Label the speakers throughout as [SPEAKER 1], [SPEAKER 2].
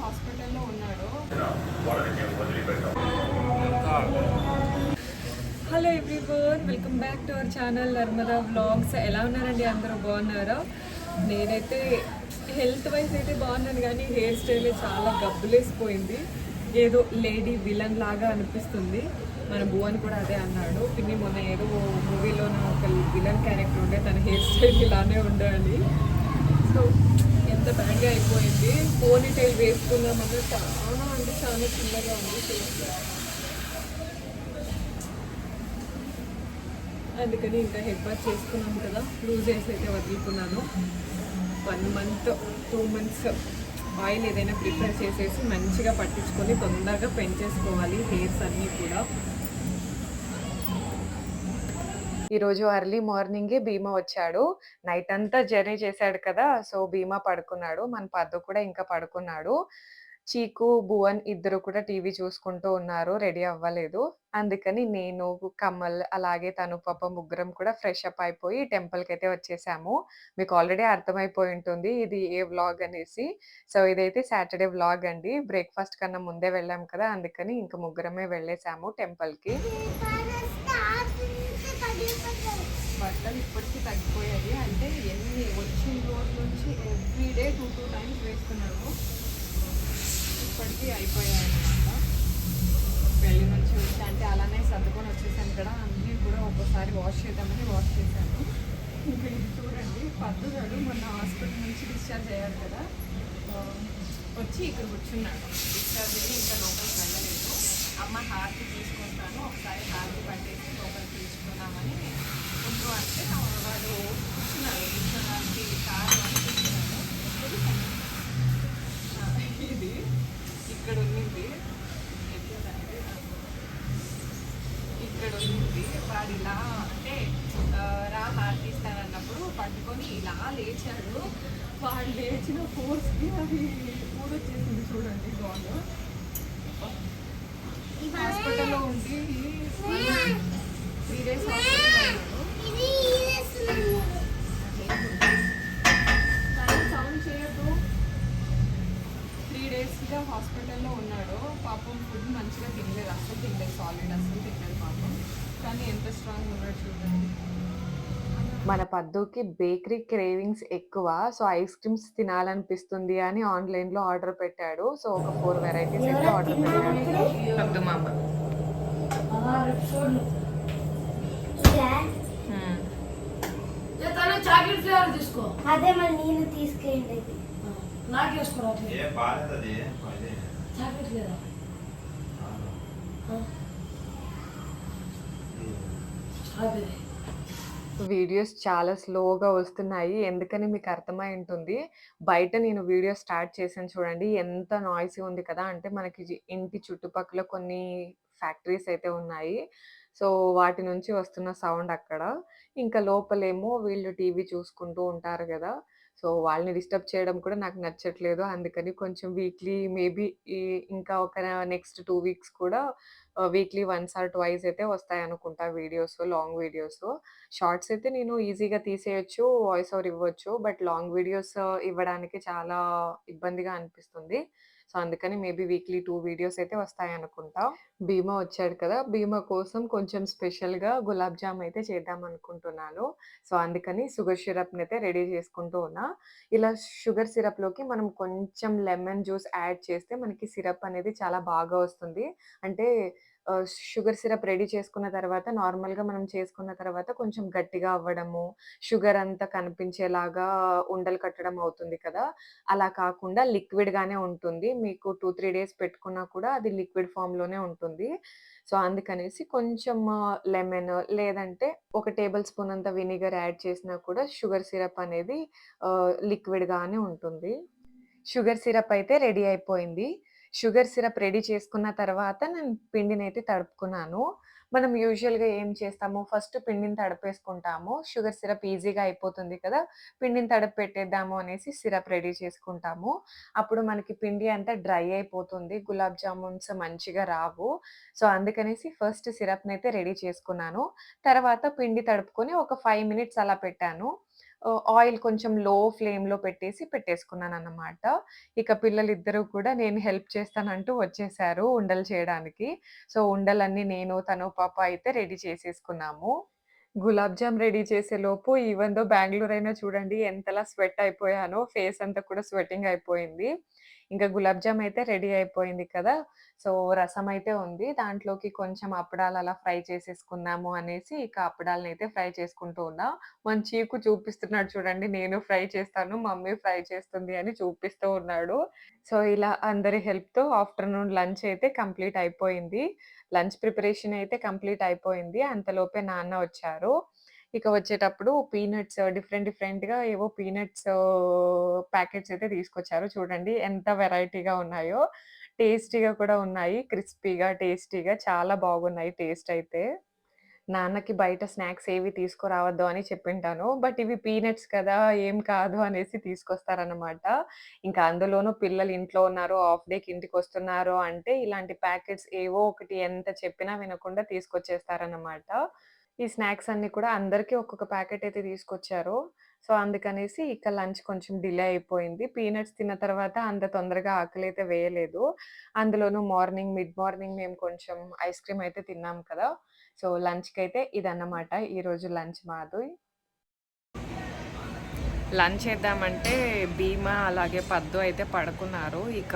[SPEAKER 1] హాస్పిటల్‌లో ఉన్నాడు. Hello everyone, welcome back to our channel Narmada vlogs. ఎలా ఉన్నారండి? అందరూ బాగున్నారా? నేనైతే హెల్త్ వైజ్ అయితే బాగున్నాను, కానీ హెయిర్ స్టైల్ చాలా గబ్బులేసిపోయింది. ఏదో లేడీ విలన్ లాగా అనిపిస్తుంది. మన భువన్ కూడా అదే అన్నాడు. పిన్ని మొన్న ఏదో మూవీలోనే ఒక విలన్ క్యారెక్టర్ ఉండే, తన హెయిర్ స్టైల్ ఇలానే ఉండాలి. సో ఎంత బ్యాడ్గా అయిపోయింది. పోనీ టైల్ వేసుకున్నామన్నా చాలా అంటే చాలా చిన్నగా ఉంది ఫేస్. అందుకని ఇంకా హెడ్ బాత్ చేసుకున్నాను కదా, లూజ్ హెయిర్స్ అయితే వదులుకున్నాను. 1 మంత్ 2 మంత్స్ ఆయిల్ ఏదైనా ప్రిపేర్ చేసేసి మంచిగా పట్టించుకొని తొందరగా పెంచేసుకోవాలి హెయిర్స్ అన్నీ కూడా. ఈరోజు ఎర్లీ మార్నింగే భీమా వచ్చాడు. నైట్ అంతా జర్నీ చేశాడు కదా, సో భీమా పడుకున్నాడు. మన పద్దు కూడా ఇంకా పడుకున్నాడు. చీకు, భువన్ ఇద్దరు కూడా టీవీ చూసుకుంటూ ఉన్నారు. రెడీ అవ్వలేదు. అందుకని నేను, కమల్ అలాగే తను పాప ముగ్గురం కూడా ఫ్రెష్ అప్ అయిపోయి టెంపుల్‌కైతే వచ్చేసాము. మీకు ఆల్రెడీ అర్థమైపోయి ఉంటుంది ఇది ఏ వ్లాగ్ అనేసి. సో ఇదైతే సాటర్‌డే వ్లాగ్ అండి. బ్రేక్‌ఫాస్ట్ కన్నా ముందే వెళ్ళాం కదా, అందుకని ఇంక ముగ్గురమే వెళ్ళేసాము టెంపుల్‌కి. బట్టలు ఇప్పటికీ తగ్గిపోయాయి. అంటే ఎన్ని వచ్చిన రోజు నుంచి ఎవ్రీడే 2 టైమ్స్ వేసుకున్నాను. ఇప్పటికీ అయిపోయాయి అన్నమాట. పెళ్లి నుంచి వచ్చి అంటే అలానే సర్దుకొని వచ్చేసాను కదా, అన్నీ కూడా ఒక్కోసారి వాష్ చేద్దామని వాష్ చేశాను. ఇంకా ఇది చూడండి, పద్దుగాడు మొన్న హాస్పిటల్ నుంచి డిశ్చార్జ్ అయ్యారు కదా, వచ్చి ఇక్కడ కూర్చున్నాడు. డిశ్చార్జ్ అయ్యి ఇంకా లోపలికి వెళ్ళలేదు. అమ్మ హార్ట్ తీసుకుంటాను, ఒకసారి హార్ట్ పట్టేసి లోపలికి తీసుకున్నామని ముందు అంటే వాడు కూర్చున్నాడు. కూర్చోడానికి కారు అని కూర్చున్నాడు. ఇది ఇక్కడ ఉన్నింది, ఇక్కడ ఉన్నింది. వాడు ఇలా అంటే రా హార్ట్ తీస్తానన్నప్పుడు పట్టుకొని ఇలా లేచాడు. వాడు లేచిన ఫోర్స్కి అది ఊడొచ్చేసింది చూడండి. బాల్ హాస్పిటల్లో ఉండి 3 days హాస్పిటల్ సౌండ్ చేయొద్దు. 3 daysగా హాస్పిటల్లో ఉన్నాడు. పాపం ఫుడ్ మంచిగా తినలేదు, అస్సలు తినలేదు, సాలిడ్ అస్సలు తినలేదు పాపం. కానీ ఎంత స్ట్రాంగ్ ఉన్నాడు చూడండి. మన పద్దుకి బేకరీ క్రేవింగ్స్ ఎక్కువ. సో ఐస్ క్రీమ్స్ తినాలనిపిస్తుంది అని ఆన్లైన్‌లో ఆర్డర్ పెట్టాడు. సో ఒక 4 వెరైటీస్ అయితే ఆర్డర్ పెట్టాడు పద్దు మామ.
[SPEAKER 2] చాక్లెట్ ఫ్లేవర్ తీసుకో. అదే మరి నేను తీసుకెళ్ళి నాకు వేసుకోరా చాక్లెట్ ఫ్లేవర్.
[SPEAKER 1] వీడియోస్ చాలా స్లోగా వస్తున్నాయి. ఎందుకని మీకు అర్థమై ఉంటుంది. బయట నేను వీడియో స్టార్ట్ చేశాను చూడండి, ఎంత నాయిసీ ఉంది కదా. అంటే మనకి ఇంటి చుట్టుపక్కల కొన్ని ఫ్యాక్టరీస్ అయితే ఉన్నాయి. సో వాటి నుంచి వస్తున్న సౌండ్ అక్కడ. ఇంకా లోపలేమో వీళ్ళు టీవీ చూసుకుంటూ ఉంటారు గదా, సో వాళ్ళని డిస్టర్బ్ చేయడం కూడా నాకు నచ్చట్లేదు. అందుకని కొంచెం వీక్లీ మేబీ ఇంకా ఒక నెక్స్ట్ 2 వీక్స్ కూడా వీక్లీ వన్స్ ఆర్ ట్వైస్ అయితే వస్తాయనుకుంటా వీడియోస్, లాంగ్ వీడియోస్. షార్ట్స్ అయితే నేను ఈజీగా తీసేయొచ్చు, వాయిస్ ఓవర్ ఇవ్వచ్చు. బట్ లాంగ్ వీడియోస్ ఇవ్వడానికి చాలా ఇబ్బందిగా అనిపిస్తుంది. సో అందుకని మేబీ వీక్లీ 2 వీడియోస్ అయితే వస్తాయనుకుంటా. భీమా వచ్చాడు కదా, భీమా కోసం కొంచెం స్పెషల్‌గా గులాబ్ జామ్ అయితే చేద్దామనుకుంటున్నాను. సో అందుకని షుగర్ సిరప్‌ని అయితే రెడీ చేసుకుంటూ ఉన్నా. ఇలా షుగర్ సిరప్‌లోకి మనం కొంచెం లెమన్ జ్యూస్ యాడ్ చేస్తే మనకి సిరప్ అనేది చాలా బాగా వస్తుంది. అంటే షుగర్ సిరప్ రెడీ చేసుకున్న తర్వాత నార్మల్‌గా మనం చేసుకున్న తర్వాత కొంచెం గట్టిగా అవ్వడము, షుగర్ అంతా కనిపించేలాగా ఉండలు కట్టడం అవుతుంది కదా, అలా కాకుండా లిక్విడ్‌గానే ఉంటుంది. మీకు 2, 3 డేస్ పెట్టుకున్నా కూడా అది లిక్విడ్ ఫార్మ్‌లోనే ఉంటుంది. సో అందుకనేసి కొంచెం లెమన్ లేదంటే ఒక టేబుల్ స్పూన్ అంత వినిగర్ యాడ్ చేసినా కూడా షుగర్ సిరప్ అనేది లిక్విడ్‌గానే ఉంటుంది. షుగర్ సిరప్ అయితే రెడీ అయిపోయింది. షుగర్ సిరప్ రెడీ చేసుకున్న తర్వాత నేను పిండినైతే తడుపుకున్నాను. మనం యూజువల్‌గా ఏం చేస్తాము, ఫస్ట్ పిండిని తడిపేసుకుంటాము. షుగర్ సిరప్ ఈజీగా అయిపోతుంది కదా, పిండిని తడిపి పెట్టేద్దాము అనేసి సిరప్ రెడీ చేసుకుంటాము. అప్పుడు మనకి పిండి అంతా డ్రై అయిపోతుంది. గులాబ్ జామున్స్ మంచిగా రావు. సో అందుకనేసి ఫస్ట్ సిరప్‌నైతే రెడీ చేసుకున్నాను. తర్వాత పిండి తడుపుకొని ఒక 5 మినిట్స్ అలా పెట్టాను. ఆయిల్ కొంచెం లో ఫ్లేమ్‌లో పెట్టేసుకున్నానన్నమాట. ఇక పిల్లలిద్దరూ కూడా నేను హెల్ప్ చేస్తానంటూ వచ్చేసారు ఉండలు చేయడానికి. సో, ఉండలన్నీ నేను, తను, పాప అయితే రెడీ చేసేసుకున్నాము. గులాబ్ జామ్ రెడీ చేసేలోపు ఈవెన్ దో బెంగుళూరు అయినా చూడండి ఎంతలా స్వెట్ అయిపోయానో, ఫేస్ అంతా కూడా స్వెటింగ్ అయిపోయింది. ఇంకా గులాబ్ జామ్ అయితే రెడీ అయిపోయింది కదా! సో, రసం అయితే ఉంది. దాంట్లోకి కొంచెం అప్పడాలు అలా ఫ్రై చేసేసుకుందాము అనేసి ఇక అప్పడాలనైతే ఫ్రై చేసుకుంటూ ఉన్నా. మన చీకు చూపిస్తున్నాడు చూడండి. నేను ఫ్రై చేస్తాను, మమ్మీ ఫ్రై చేస్తుంది అని చూపిస్తూ ఉన్నాడు. సో, ఇలా అందరి హెల్ప్‌తో ఆఫ్టర్‌నూన్ లంచ్ అయితే కంప్లీట్ అయిపోయింది. లంచ్ ప్రిపరేషన్ అయితే కంప్లీట్ అయిపోయింది. అంతలోపే నాన్న వచ్చారు. ఇక వచ్చేటప్పుడు పీనట్స్ డిఫరెంట్‌గా ఏవో పీనట్స్ ప్యాకెట్స్ అయితే తీసుకొచ్చారు. చూడండి ఎంత వెరైటీగా ఉన్నాయో. టేస్టీగా కూడా ఉన్నాయి. క్రిస్పీగా, టేస్టీగా చాలా బాగున్నాయి టేస్ట్ అయితే. నాన్నకి బయట స్నాక్స్ ఏవి తీసుకురావద్దు అని చెప్పింటాను. బట్ ఇవి పీనట్స్ కదా! ఏం కాదు అనేసి తీసుకొస్తారనమాట. ఇంకా అందులోనూ పిల్లలు ఇంట్లో ఉన్నారు, హాఫ్ డేకి ఇంటికొస్తున్నారు అంటే ఇలాంటి ప్యాకెట్స్ ఏవో ఒకటి ఎంత చెప్పినా వినకుండా తీసుకొచ్చేస్తారనమాట. ఈ స్నాక్స్ అన్నీ కూడా అందరికి ఒక్కొక్క ప్యాకెట్ అయితే తీసుకొచ్చారు. సో, అందుకనేసి ఇక లంచ్ కొంచెం డిలే అయిపోయింది. పీనట్స్ తిన్న తర్వాత అంత తొందరగా ఆకలైతే వేయలేదు. అందులోనూ మిడ్ మార్నింగ్ మేము కొంచెం ఐస్ క్రీమ్ అయితే తిన్నాం కదా! సో, లంచ్‌కైతే ఇదన్నమాట ఈరోజు లంచ్ మాది. లంచ్ చేద్దామంటే భీమా అలాగే పద్దు అయితే పడుకున్నారు. ఇక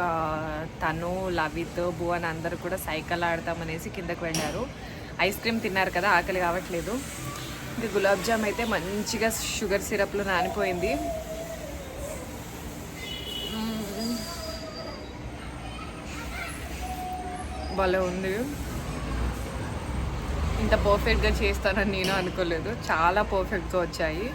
[SPEAKER 1] తను, లవిత్, భువన్ అందరూ కూడా సైకిల్ ఆడదామనేసి కిందకి వెళ్ళారు. ఐస్ క్రీమ్ తిన్నారు కదా! ఆకలి కావట్లేదు. ఇంక గులాబ్ జామ్ అయితే మంచిగా షుగర్ సిరప్‌లో నానిపోయింది. హ్మ్. భలే ఉంది. ఇంత పర్ఫెక్ట్‌గా చేస్తానని నేను అనుకోలేదు. చాలా పర్ఫెక్ట్‌గా వచ్చాయి.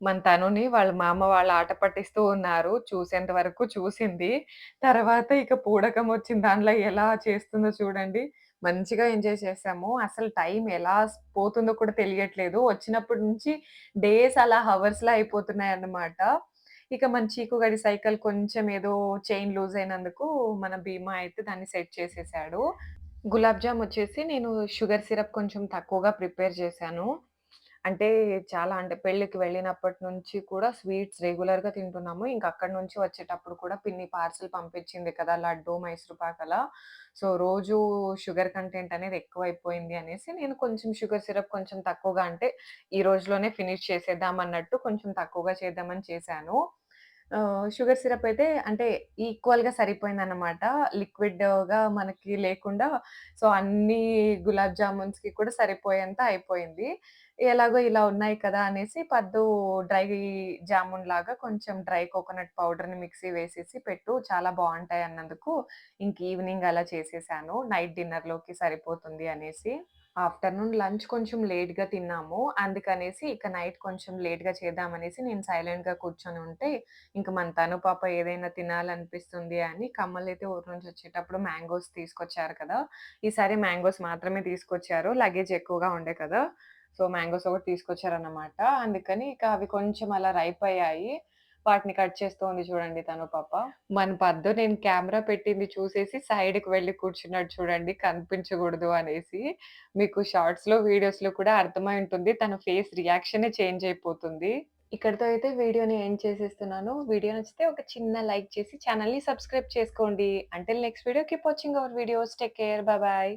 [SPEAKER 1] మన తనుని వాళ్ళ మామ వాళ్ళు ఆట పట్టిస్తూ ఉన్నారు. చూసేంత వరకు చూసింది. తర్వాత ఇక పూడకం వచ్చిన దానిలో ఎలా చేస్తుందో చూడండి. మంచిగా ఎంజాయ్ చేసాము. అసలు టైం ఎలా పోతుందో కూడా తెలియట్లేదు. వచ్చినప్పటి నుంచి డేస్ అలా హవర్స్‌లా అయిపోతున్నాయన్నమాట. ఇక మన చీకు గడి సైకిల్ కొంచెం ఏదో చైన్ లూజ్ అయినందుకు మన భీమా అయితే దాన్ని సెట్ చేసేసాడు. గులాబ్ జామ్ వచ్చేసి నేను షుగర్ సిరప్ కొంచెం తక్కువగా ప్రిపేర్ చేశాను. అంటే పెళ్ళికి వెళ్ళినప్పటి నుంచి కూడా స్వీట్స్ రెగ్యులర్‌గా తింటున్నాము. ఇంక అక్కడి నుంచి వచ్చేటప్పుడు కూడా పిన్ని పార్సెల్ పంపించింది కదా! లడ్డు, మైసూర్ పాక్ అలా. సో, రోజు షుగర్ కంటెంట్ అనేది ఎక్కువైపోయింది అనేసి నేను కొంచెం షుగర్ సిరప్ కొంచెం తక్కువగా అంటే ఈ రోజులోనే ఫినిష్ చేసేద్దాం అన్నట్టు కొంచెం తక్కువగా చేద్దామని చేశాను. షుగర్ సిరప్ అయితే అంటే ఈక్వల్‌గా సరిపోయిందన్నమాట. లిక్విడ్‌గా మనకి లేకుండా సో, అన్నీ గులాబ్ జామున్స్‌కి కూడా సరిపోయేంత అయిపోయింది. ఎలాగో ఇలా ఉన్నాయి కదా! అనేసి డ్రై జామున్‌లాగా కొంచెం డ్రై కోకోనట్ పౌడర్‌ని మిక్సీ వేసేసి పెట్టు చాలా బావుంటాయన్నందుకు ఇంక ఈవినింగ్ అలా చేసేసాను. నైట్ డిన్నర్‌లోకి సరిపోతుంది అనేసి. ఆఫ్టర్‌నూన్ లంచ్ కొంచెం లేట్‌గా తిన్నాము. అందుకనేసి ఇక నైట్ కొంచెం లేట్‌గా చేద్దామనేసి నేను సైలెంట్‌గా కూర్చొనుంటే, ఇంక మన తను పాప ఏదైనా తినాలనిపిస్తుంది అని కమ్మలైతే ఊరు నుంచి వచ్చేటప్పుడు మ్యాంగోస్ తీసుకొచ్చారు కదా! ఈసారి మ్యాంగోస్ మాత్రమే తీసుకొచ్చారు. లగేజ్ ఎక్కువగా ఉండే కదా! సో, మ్యాంగోస్ ఒకటి తీసుకొచ్చారన్నమాట. అందుకని ఇక అవి కొంచెం అలా రైప్ అయ్యాయి. వాటిని కట్ చేస్తూ ఉంది చూడండి తను పాప. మన పద్దు నేను కెమెరా పెట్టింది చూసేసి సైడ్‌కి వెళ్లి కూర్చున్నాడు చూడండి కనిపించకూడదు అనేసి. మీకు షార్ట్స్‌లో, వీడియోస్‌లో కూడా అర్థమై ఉంటుంది. తన ఫేస్ రియాక్షనే చేంజ్ అయిపోతుంది. ఇక్కడితో అయితే వీడియోని ఎండ్ చేసేస్తున్నాను. వీడియో నచ్చితే ఒక చిన్న లైక్ చేసి ఛానెల్‌ని సబ్స్క్రైబ్ చేసుకోండి. Until next video keep watching our videos. Take care. By by.